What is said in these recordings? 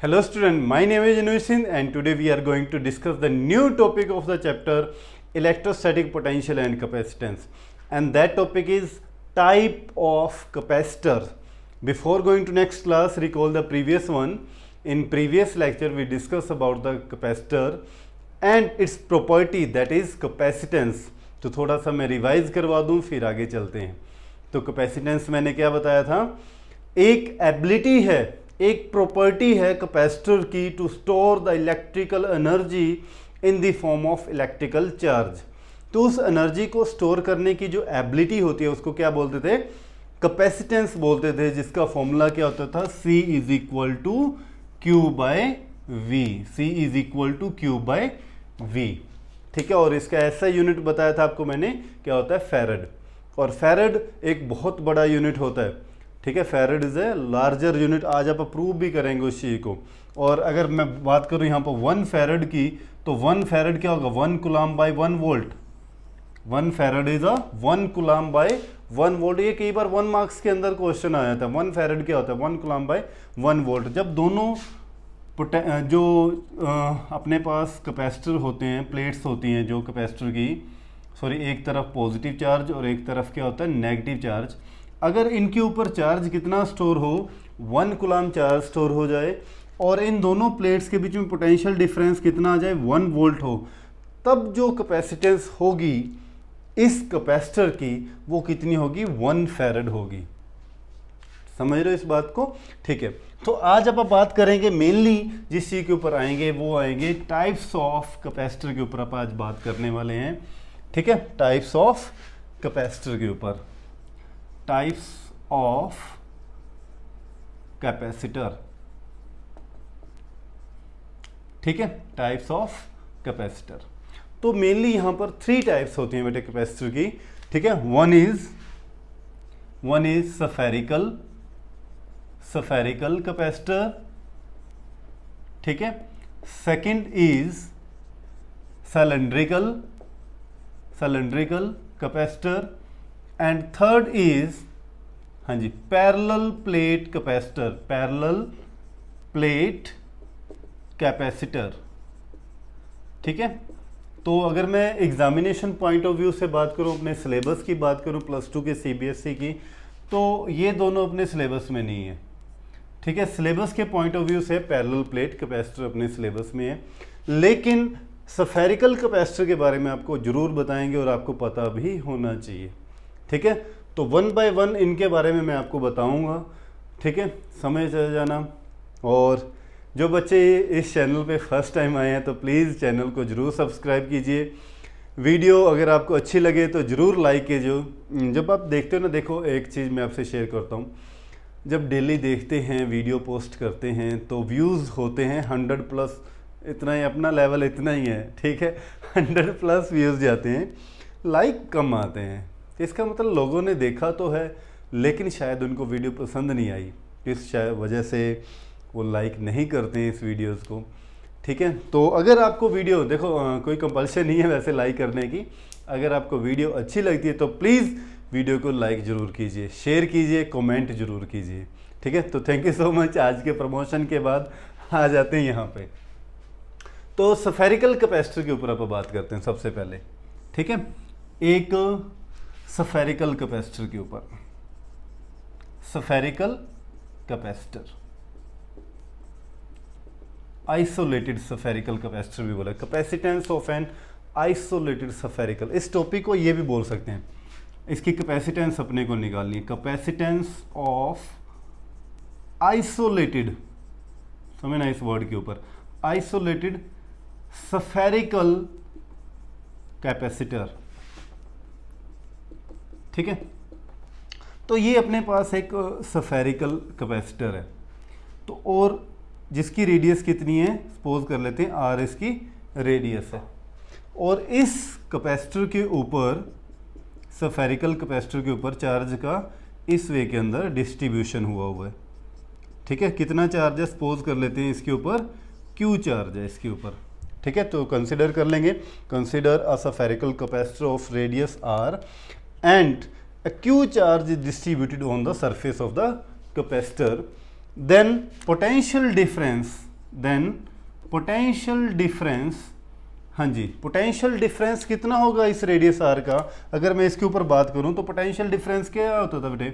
Hello student, my name is Inusin and today we are going to discuss the new topic of the chapter electrostatic potential and capacitance, and that topic is type of capacitor. Before going to next class, recall the previous one. In previous lecture we discussed about the capacitor and its property, that is capacitance. तो थोड़ा सा मैं revise करवा दूं फिर आगे चलते हैं। तो कैपेसिटेंस मैंने क्या बताया था, एक एबिलिटी है, एक प्रॉपर्टी है कैपेसिटर की to store the electrical energy in the form of electrical charge. तो उस एनर्जी को स्टोर करने की जो एबिलिटी होती है उसको क्या बोलते थे, कैपेसिटेंस बोलते थे, जिसका फॉर्मूला क्या होता था, C is equal to Q by V. C is equal to Q by V, ठीक है। और इसका ऐसा यूनिट बताया था आपको मैंने, क्या होता है, फैरड। और फैरड एक बहुत बड़ा यूनिट होता है, ठीक है। Farad is a larger unit, आज आप प्रूव भी करेंगे उस चीज़ को। और अगर मैं बात करूं यहाँ पर 1 फैरड की, तो 1 फैरड क्या होगा, 1 coulomb by 1 volt. 1 farad is a 1 coulomb by 1 volt. ये कई बार 1 मार्क्स के अंदर क्वेश्चन आया था, 1 फैरड क्या होता है, 1 कूलम बाय 1 वोल्ट। जब दोनों जो अपने पास कैपेसिटर होते हैं, प्लेट्स होती हैं जो कैपेसिटर की, सॉरी, एक तरफ पॉजिटिव चार्ज और एक तरफ क्या होता है, नेगेटिव चार्ज। अगर इनके ऊपर चार्ज कितना स्टोर हो, 1 कूलम चार्ज स्टोर हो जाए और इन दोनों प्लेट्स के बीच में पोटेंशियल डिफरेंस कितना आ जाए, 1 वोल्ट हो, तब जो कैपेसिटेंस होगी इस कैपेसिटर की वो कितनी होगी, 1 फैरड होगी। समझ रहे हो इस बात को, ठीक है। तो आज अब आप बात करेंगे मेनली जिस चीज़ के ऊपर आएंगे वो आएंगे टाइप्स ऑफ कैपेसिटर के ऊपर आप आज बात करने वाले हैं, ठीक है। टाइप्स ऑफ कैपेसिटर के ऊपर, टाइप्स ऑफ कैपेसिटर, ठीक है, टाइप्स ऑफ कैपेसिटर। तो मेनली यहां पर 3 टाइप्स होती हैं बेटे कैपेसिटर की, ठीक है। वन इज सफेरिकल कैपेसिटर, ठीक है। Second is cylindrical capacitor and third is, हाँ जी, parallel plate capacitor, parallel plate capacitor, ठीक है। तो अगर मैं एग्जामिनेशन पॉइंट ऑफ व्यू से बात करूं, अपने सिलेबस की बात करूं +2 के CBSE की, तो ये दोनों अपने सिलेबस में नहीं है, ठीक है। सिलेबस के पॉइंट ऑफ व्यू से पैरेलल प्लेट कैपेसिटर अपने सिलेबस में है, लेकिन स्फेरिकल कैपेसिटर के बारे में आपको जरूर बताएंगे और आपको पता भी होना चाहिए, ठीक है। तो 1 बाय 1 इनके बारे में मैं आपको बताऊंगा, ठीक है, समझ जाना। और जो बच्चे इस चैनल पे फर्स्ट टाइम आए हैं तो प्लीज़ चैनल को ज़रूर सब्सक्राइब कीजिए। वीडियो अगर आपको अच्छी लगे तो ज़रूर लाइक कीजिए। जब आप देखते हो ना, देखो एक चीज़ मैं आपसे शेयर करता हूँ, जब डेली देखते हैं, वीडियो पोस्ट करते हैं, तो व्यूज़ होते हैं 100+, इतना ही अपना लेवल इतना ही है, ठीक है। 100+ व्यूज़ जाते हैं, लाइक कम आते हैं। इसका मतलब लोगों ने देखा तो है लेकिन शायद उनको वीडियो पसंद नहीं आई, इस वजह से वो लाइक नहीं करते हैं इस वीडियोस को, ठीक है। तो अगर आपको वीडियो, देखो कोई कंपल्शन नहीं है वैसे लाइक करने की, अगर आपको वीडियो अच्छी लगती है तो प्लीज़ वीडियो को लाइक ज़रूर कीजिए, शेयर कीजिए, कमेंट ज़रूर कीजिए, ठीक है। तो थैंक यू सो मच। आज के प्रमोशन के बाद आ जाते हैं यहाँ पे। तो स्फेरिकल कैपेसिटर के ऊपर आप बात करते हैं सबसे पहले, ठीक है। एक स्फेरिकल कैपेसिटर के ऊपर, spherical capacitor, isolated spherical capacitor भी बोला, capacitance of an isolated spherical. इस टॉपिक को ये भी बोल सकते हैं, इसकी कैपेसिटेंस अपने को निकालनी है, कैपेसिटेंस ऑफ आइसोलेटेड, समझना इस वर्ड के ऊपर, आइसोलेटेड स्फेरिकल कैपेसिटर, ठीक है। तो ये अपने पास एक स्फेरिकल कैपेसिटर है, तो और जिसकी रेडियस कितनी है, सपोज कर लेते हैं R इसकी रेडियस है, और इस कैपेसिटर के ऊपर, स्फेरिकल कैपेसिटर के ऊपर चार्ज का इस वे के अंदर डिस्ट्रीब्यूशन हुआ है, ठीक है। कितना चार्ज है, सपोज कर लेते हैं इसके ऊपर Q चार्ज है इसके ऊपर, ठीक है। तो कंसिडर कर लेंगे, consider a spherical capacitor of radius R and a Q charge is distributed on the surface of the capacitor, then potential difference then potential difference, हाँ जी, पोटेंशियल डिफरेंस कितना होगा इस रेडियस आर का, अगर मैं इसके ऊपर बात करूं तो पोटेंशियल डिफरेंस क्या होता था बेटे,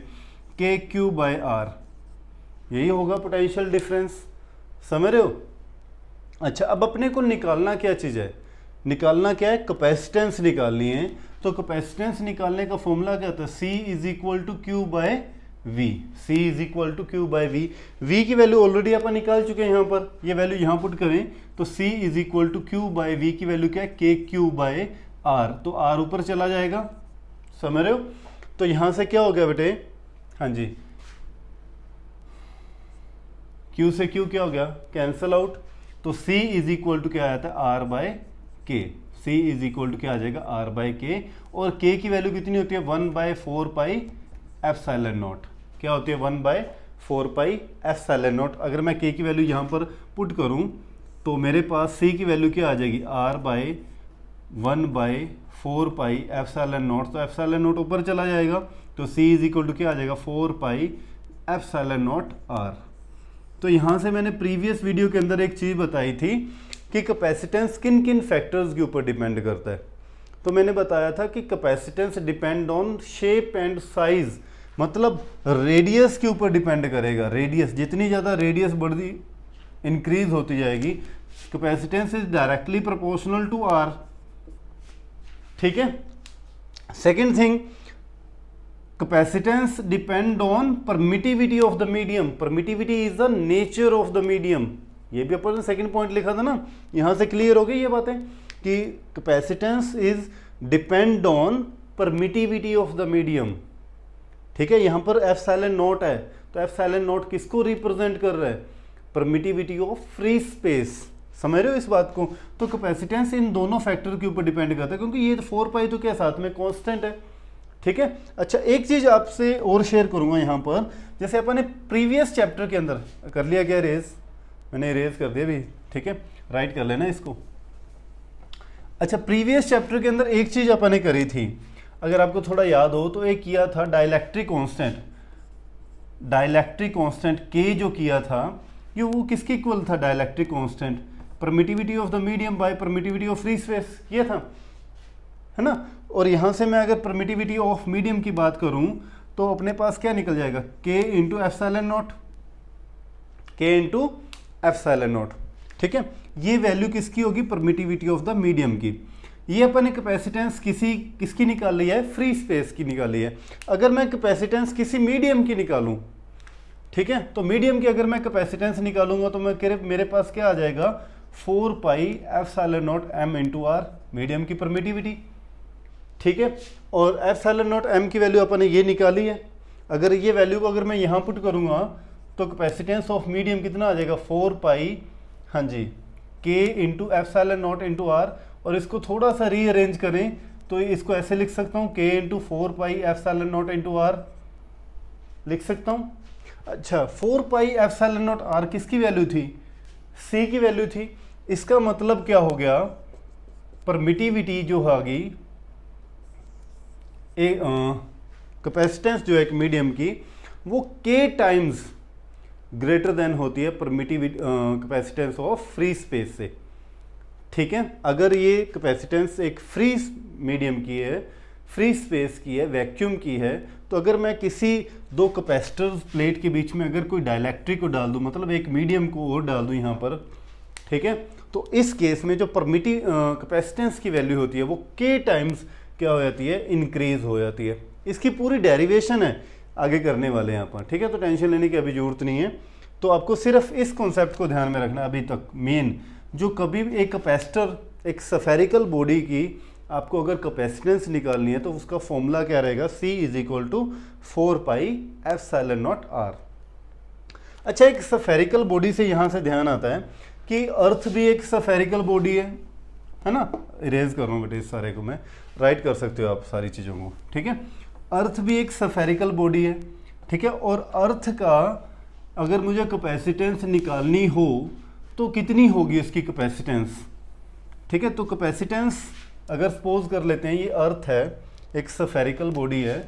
के क्यू बाय आर, यही होगा पोटेंशियल डिफरेंस, समझ रहे हो। अच्छा, अब अपने को निकालना क्या चीज़ है, निकालना क्या है, कैपेसिटेंस निकालनी है। तो कैपेसिटेंस निकालने का फॉर्मूला क्या होता है, C is equal to Q by V, C is equal to Q by V. V की वैल्यू ऑलरेडी अपन निकाल चुके हैं यहाँ पर, ये वैल्यू यहाँ पुट करें तो C is equal to Q by V की वैल्यू क्या है, के क्यू बाय आर, तो आर ऊपर चला जाएगा, समझ रहे हो। तो यहाँ से क्या हो गया बेटे, हाँ जी, Q से Q क्या हो गया, कैंसल आउट, तो C इज इक्वल टू क्या आता है, आर बाय के, C इज इक्वल टू क्या आ जाएगा, आर बाय के, और K की वैल्यू कितनी होती है, 1/4 पाई एप्सिलॉन नॉट, क्या होती है, 1/4 पाई एप्सिलॉन नॉट। अगर मैं K की वैल्यू यहाँ पर पुट करूँ तो मेरे पास C की वैल्यू क्या आ जाएगी, R by 1/4 pi epsilon nought, तो एप्सिलॉन नॉट ऊपर चला जाएगा, तो C इज इक्वल टू क्या आ जाएगा, 4 पाई एप्सिलॉन नॉट R। तो यहाँ से मैंने प्रीवियस वीडियो के अंदर एक चीज़ बताई थी कि कैपेसिटेंस किन किन फैक्टर्स के ऊपर डिपेंड करता है। तो मैंने बताया था कि capacitance depend on shape and size, मतलब रेडियस के ऊपर डिपेंड करेगा। रेडियस जितनी ज़्यादा रेडियस बढ़ती इंक्रीज होती जाएगी, capacitance is directly proportional to R, ठीक है। Second thing, capacitance depend on permittivity of the medium, permittivity is the nature of the medium, ये भी अपन ने सेकंड पॉइंट लिखा था ना, यहां से क्लियर हो गई ये बातें कि capacitance is depend on permittivity of the medium, ठीक है। यहां पर एप्सिलॉन नॉट है, तो एप्सिलॉन नॉट किसको रिप्रेजेंट कर रहा है, परमिटिविटी ऑफ फ्री स्पेस, समझ रहे हो इस बात को। तो कैपेसिटेंस इन दोनों फैक्टर के ऊपर डिपेंड करता है, क्योंकि ये 4 पाई तो क्या साथ में कांस्टेंट है, ठीक है। अच्छा, एक चीज आपसे और शेयर करूंगा यहाँ पर, जैसे अपन ने प्रीवियस चैप्टर के अंदर कर लिया, क्या इरेज, मैंने इरेज कर दिया भी, ठीक है, राइट कर लेना इसको। अच्छा, प्रीवियस चैप्टर के अंदर एक चीज अपन ने करी थी, अगर आपको थोड़ा याद हो तो एक किया था डाइलेक्ट्रिक कांस्टेंट, डाइलेक्ट्रिक कांस्टेंट के जो किया था ये वो किसके इक्वल था, dielectric constant, permittivity of the medium by permittivity of free space, ये था, है ना। और यहाँ से मैं अगर परमिटिविटी ऑफ मीडियम की बात करूँ तो अपने पास क्या निकल जाएगा, के इंटू एप्सिलॉन नॉट, के इंटू एप्सिलॉन नॉट, ठीक है। ये वैल्यू किसकी होगी, परमिटिविटी ऑफ द मीडियम की। ये अपन ने कैपेसिटेंस किसकी निकाल ली है, फ्री स्पेस की निकाली है। अगर मैं कैपेसिटेंस किसी मीडियम की निकालूं, ठीक है, तो मीडियम की अगर मैं कैपेसिटेंस निकालूंगा तो मेरे पास क्या आ जाएगा, 4 pi epsilon nought m into R, medium की परमिटिविटी, ठीक है। और एप्सिलॉन नॉट m की वैल्यू अपन ने ये निकाली है, अगर ये वैल्यू को अगर मैं यहाँ पुट करूँगा तो कैपेसिटेंस ऑफ मीडियम कितना आ जाएगा, 4 पाई, हाँ जी, k into epsilon nought into R. और इसको थोड़ा सा रीअरेंज करें तो इसको ऐसे लिख सकता हूँ, k into 4 pi epsilon nought into R लिख सकता हूँ। अच्छा, 4 पाई एप्सिलॉन नॉट आर किसकी वैल्यू थी, c की वैल्यू थी। इसका मतलब क्या हो गया, परमिटिविटी जो होगी, कैपेसिटेंस जो है एक मीडियम की, वो k टाइम्स ग्रेटर देन होती है permittivity capacitance of free space से, ठीक है। अगर ये कैपेसिटेंस एक फ्री मीडियम की है, फ्री स्पेस की है, वैक्यूम की है, तो अगर मैं किसी दो कैपेसिटर्स प्लेट के बीच में अगर कोई डाइलेक्ट्रिक को डाल दूं, मतलब एक मीडियम को और डाल दूं यहाँ पर, ठीक है, तो इस केस में जो परमिटिव कैपेसिटेंस की वैल्यू होती है वो k टाइम्स क्या हो जाती है, इंक्रीज हो जाती है। इसकी पूरी डेरिवेशन है, आगे करने वाले हैं अपन, ठीक है, तो टेंशन लेने की अभी जरूरत नहीं है। तो आपको सिर्फ इस कॉन्सेप्ट को ध्यान में रखना अभी तक। मेन जो कभी भी एक कैपेसिटर, एक स्फेरिकल बॉडी की आपको अगर कैपेसिटेंस निकालनी है तो उसका फॉर्मूला क्या रहेगा, C is equal to 4 pi epsilon nought R. अच्छा, एक स्फेरिकल बॉडी से यहाँ से ध्यान आता है कि अर्थ भी एक स्फेरिकल बॉडी है ना। इरेज कर रहा हूँ बेटे, इस सारे को मैं राइट कर सकते हो आप सारी चीज़ों को, ठीक है। अर्थ भी एक स्फेरिकल बॉडी है, ठीक है। और अर्थ का अगर मुझे कैपेसिटेंस निकालनी हो तो कितनी होगी इसकी कैपेसिटेंस, ठीक है। तो कैपेसिटेंस अगर सपोज कर लेते हैं ये अर्थ है, एक स्फेरिकल बॉडी है,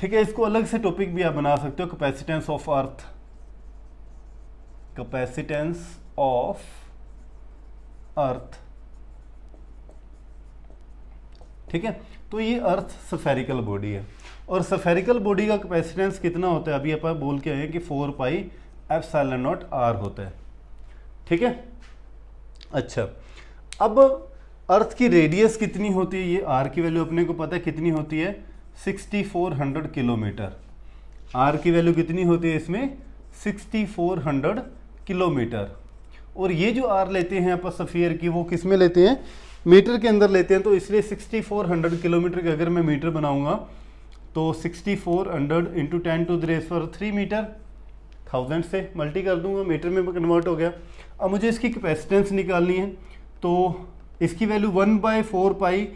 ठीक है। इसको अलग से टॉपिक भी आप बना सकते हो, capacitance of earth, capacitance of earth. ठीक है, तो ये अर्थ स्फेरिकल बॉडी है और स्फेरिकल बॉडी का कैपेसिटेंस कितना होता है, अभी अपन बोल के आए कि 4 पाई एप्सिलॉन नॉट आर होता है। ठीक है, अच्छा अब अर्थ की रेडियस कितनी होती है, ये आर की वैल्यू अपने को पता है कितनी होती है, 6400 किलोमीटर। आर की वैल्यू कितनी होती है इसमें, 6400 किलोमीटर। और ये जो आर लेते हैं अपन स्फीयर की, वो किस में लेते हैं, मीटर के अंदर लेते हैं। तो इसलिए 6400 किलोमीटर के अगर मैं मीटर बनाऊंगा तो 6400 इंटू 10⁻³ मीटर, 1000 से मल्टी कर दूंगा, मीटर में कन्वर्ट हो गया। अब मुझे इसकी कैपेसिटेंस निकालनी है, तो इसकी वैल्यू 1/4 पाई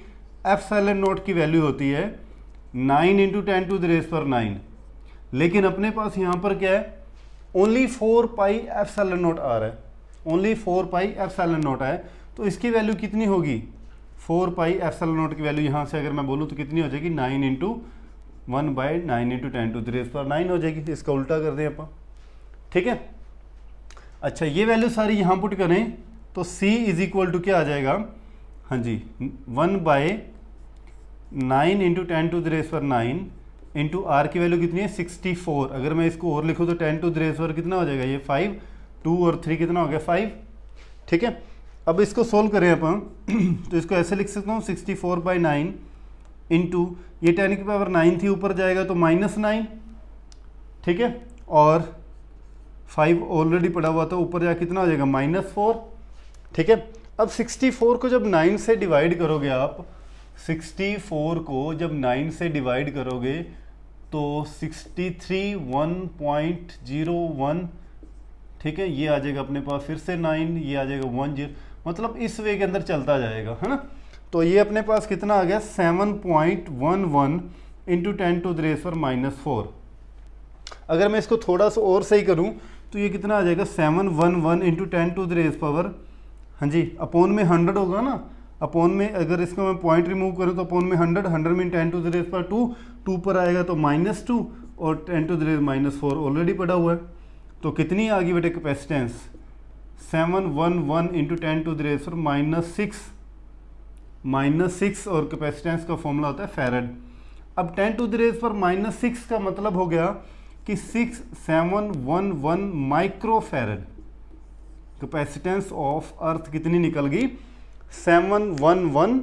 एप्सिलॉन नॉट की वैल्यू होती है 9 इंटू 10⁻⁹। लेकिन अपने पास यहाँ पर क्या है, ओनली 4 पाई एप्सिलॉन नॉट आ रहा है, ओनली 4 पाई एप्सिलॉन नॉट है। तो इसकी वैल्यू कितनी होगी, 4 पाई एप्सिलॉन नॉट की वैल्यू यहाँ से अगर मैं बोलूँ तो कितनी हो जाएगी, 9 इंटू 1/9 इंटू 10⁻9 हो जाएगी। इसका उल्टा कर दें अपन। ठीक है, अच्छा ये वैल्यू सारी यहाँ पुट करें तो C इज इक्वल टू क्या आ जाएगा, हाँ जी 1/9 इंटू 10⁻9 इंटू आर की वैल्यू कितनी है 64। अगर मैं इसको और लिखूँ तो 10⁻⁴ कितना हो जाएगा, ये 5, 2 और 3 कितना हो गया 5। ठीक है, अब इसको सोल्व करें अपन तो इसको ऐसे लिख सकता हूँ 64/9 इंटू ये 10⁻9 थी, ऊपर जाएगा तो -9। ठीक है, और 5 ऑलरेडी पड़ा हुआ था, ऊपर जाके कितना हो जाएगा -4। ठीक है, अब 64 को जब 9 से डिवाइड करोगे आप, 64 को जब 9 से डिवाइड करोगे तो 63 1.01। ठीक है, ये आ जाएगा अपने पास फिर से 9, ये आ जाएगा 10, मतलब इस वे के अंदर चलता जाएगा, है ना। तो ये अपने पास कितना आ गया 7.11 इंटू 10⁻⁻⁴। अगर मैं इसको थोड़ा सा और सही करूं तो ये कितना आ जाएगा 711 इंटू 10⁻⁻, हाँ जी, अपॉन में 100 होगा ना, अपॉन में अगर इसको मैं पॉइंट रिमूव करूं तो अपॉन में 100 में 10⁻², 2 पर आएगा तो -2 और 10⁻⁻4 ऑलरेडी पड़ा हुआ है। तो कितनी आ गई बेटे कैपेसिटेंस, 711 इंटू 10⁻⁻6 और कैपेसिटेंस का फॉर्मूला होता है फैरड। अब 10⁻⁻6 का मतलब हो गया कि 6711 माइक्रोफैरड। कैपेसिटेंस ऑफ अर्थ कितनी निकल गई, 711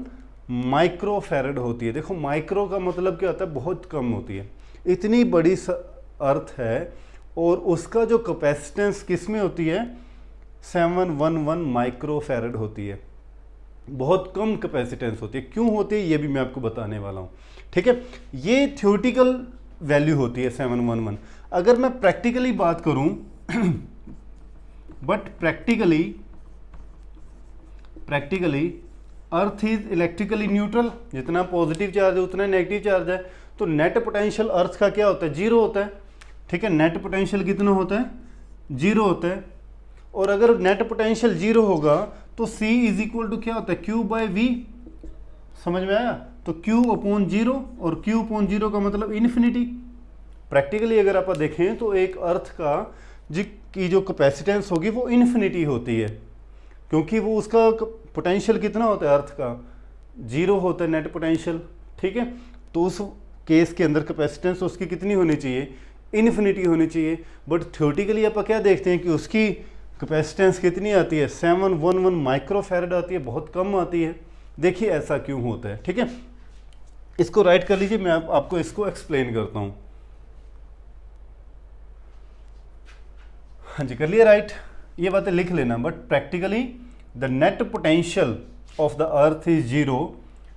माइक्रोफैरड होती है। देखो माइक्रो का मतलब क्या होता है, बहुत कम होती है। इतनी बड़ी अर्थ है और उसका जो कैपेसिटेंस किस में होती है, 711 माइक्रोफैरड होती है। बहुत कम कैपेसिटेंस होती है। क्यों होती है ये भी मैं आपको बताने वाला हूँ। ठीक है, ये थ्योरेटिकल वैल्यू होती है 711। अगर मैं प्रैक्टिकली बात करूं but practically earth is electrically neutral, जितना पॉजिटिव चार्ज है उतना नेगेटिव चार्ज है। तो नेट पोटेंशियल अर्थ का क्या होता है, 0 होता है। ठीक है, नेट पोटेंशियल कितना होता है, 0 होता है। और अगर नेट पोटेंशियल 0 होगा तो C इज इक्वल टू क्या होता है, Q/V। समझ में आया, तो Q/0 और Q/0 का मतलब इन्फिनिटी। प्रैक्टिकली अगर आप देखें तो एक अर्थ का की जो कैपेसिटेंस होगी वो इन्फिनिटी होती है, क्योंकि वो उसका पोटेंशियल कितना होता है, अर्थ का 0 होता है नेट पोटेंशियल। ठीक है, तो उस केस के अंदर कैपेसिटेंस उसकी कितनी होनी चाहिए, इन्फिनिटी होनी चाहिए। बट थ्योरेटिकली आप क्या देखते हैं कि उसकी कैपेसिटेंस कितनी आती है, 711 माइक्रोफैरड आती है, बहुत कम आती है। देखिए ऐसा क्यों होता है। ठीक है, इसको राइट कर लीजिए, मैं आपको इसको एक्सप्लेन करता हूँ। हाँ जी, कर लिया राइट, ये बातें लिख लेना। But practically the net potential of the earth is 0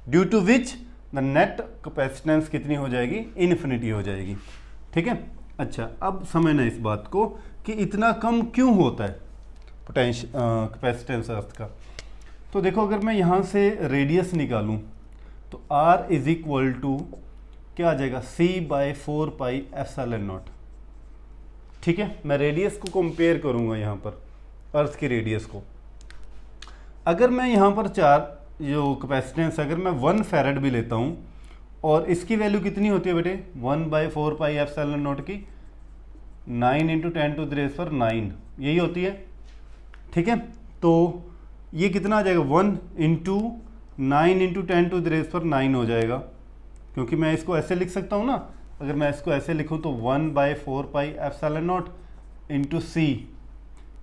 due to which the net capacitance कितनी हो जाएगी, इन्फिनिटी हो जाएगी। ठीक है, अच्छा अब समझना इस बात को कि इतना कम क्यों होता है पोटेंशियल कैपेसिटेंस अर्थ का। तो देखो अगर मैं यहाँ से रेडियस निकालूँ तो R इज इक्वल टू क्या आ जाएगा, C/4 पाई एप्सिलॉन नॉट। ठीक है, मैं रेडियस को कंपेयर करूँगा यहाँ पर अर्थ की रेडियस को। अगर मैं यहाँ पर जो कैपेसिटेंस अगर मैं 1 फैरड भी लेता हूँ और इसकी वैल्यू कितनी होती है बेटे, 1/4 पाई एप्सिलॉन नॉट की, 9 इंटू 10 टू द रेज़ पर 9 यही होती है, ठीक है। तो ये कितना आ जाएगा 1 into 9 into 10 to the raise पर 9 हो जाएगा, क्योंकि मैं इसको ऐसे लिख सकता हूँ ना, अगर मैं इसको ऐसे लिखूँ तो 1/4πε0 इंटू सी,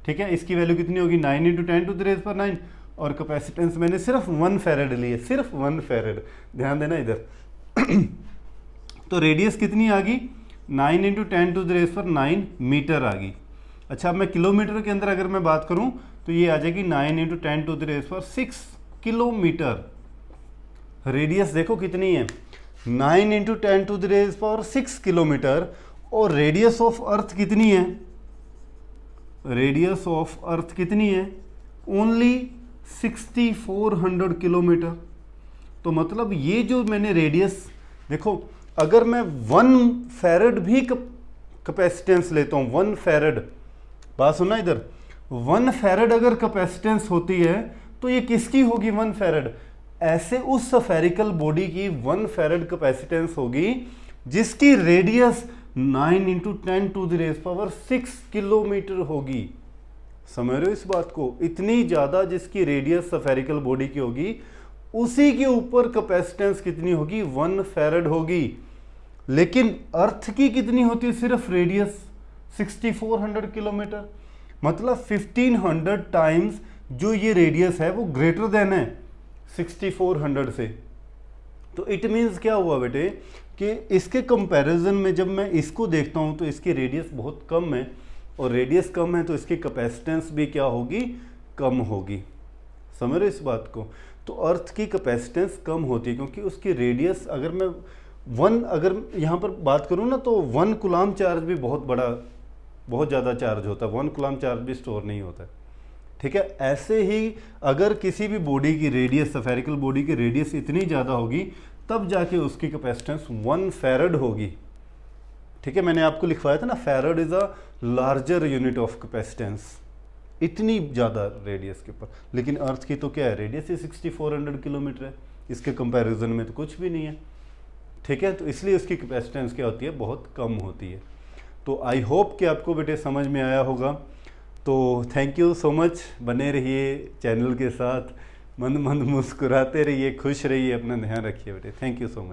ठीक है। इसकी वैल्यू कितनी होगी 9 इंटू 10 टू द रेज़ पर 9, और कैपेसिटेंस मैंने सिर्फ 1 फैरेड ली है, सिर्फ 1 फैरेड, ध्यान देना इधर। तो रेडियस कितनी आ गई 9 इंटू 10 टू द रेज़ पर 9 मीटर आ गई। अच्छा, अब मैं किलोमीटर के अंदर अगर मैं बात करूं तो ये आ जाएगी 9 इंटू 10 टू द रेज़ पर 6 किलोमीटर। रेडियस देखो कितनी है 9 इंटू 10 टू द रेज़ पर 6 किलोमीटर, और रेडियस ऑफ अर्थ कितनी है, रेडियस ऑफ अर्थ कितनी है ओनली 6400 किलोमीटर। तो मतलब ये जो मैंने रेडियस देखो, अगर मैं 1 फैरेड भी कैपेसिटेंस लेता हूँ, 1 फैरेड, बात सुनना इधर, 1 फैरेड अगर कैपेसिटेंस होती है तो ये किसकी होगी 1 फैरेड, ऐसे उस स्फेरिकल बॉडी की 1 फैरेड कैपेसिटेंस होगी जिसकी radius 9 into 10 to the raise power 6 kilometre होगी। समझ रहे हो इस बात को, इतनी ज़्यादा जिसकी रेडियस स्फेरिकल बॉडी की होगी, उसी के ऊपर कैपेसिटेंस कितनी होगी 1 फैरेड होगी। लेकिन अर्थ की कितनी होती है सिर्फ रेडियस 6400 किलोमीटर, मतलब 1500 टाइम्स जो ये रेडियस है वो ग्रेटर देन है 6400 से। तो इट मीन्स क्या हुआ बेटे कि इसके कंपैरिजन में जब मैं इसको देखता हूँ तो इसकी रेडियस बहुत कम है, और रेडियस कम है तो इसकी कैपेसिटेंस भी क्या होगी, कम होगी। समझ रहे इस बात को। तो अर्थ की कैपेसिटेंस कम होती है क्योंकि उसकी रेडियस, अगर मैं 1 अगर यहाँ पर बात करूँ ना तो 1 कूलम चार्ज भी बहुत ज़्यादा चार्ज होता है, 1 कूलम चार्ज भी स्टोर नहीं होता है, ठीक है। ऐसे ही अगर किसी भी बॉडी की रेडियस, स्फेरिकल बॉडी की रेडियस इतनी ज़्यादा होगी तब जाके उसकी कैपेसिटेंस 1 फैरेड होगी, ठीक है। मैंने आपको लिखवाया था ना, farad is a larger unit of capacitance, इतनी ज़्यादा रेडियस के ऊपर। लेकिन अर्थ की तो क्या है, रेडियस ही 6400 किलोमीटर है, इसके कंपैरिजन में तो कुछ भी नहीं है, ठीक है। तो इसलिए उसकी कैपेसिटेंस क्या होती है, बहुत कम होती है। तो आई होप कि आपको बेटे समझ में आया होगा। तो थैंक यू सो मच, बने रहिए चैनल के साथ, मंद मंद मुस्कुराते रहिए, खुश रहिए, अपना ध्यान रखिए बेटे। Thank you so much.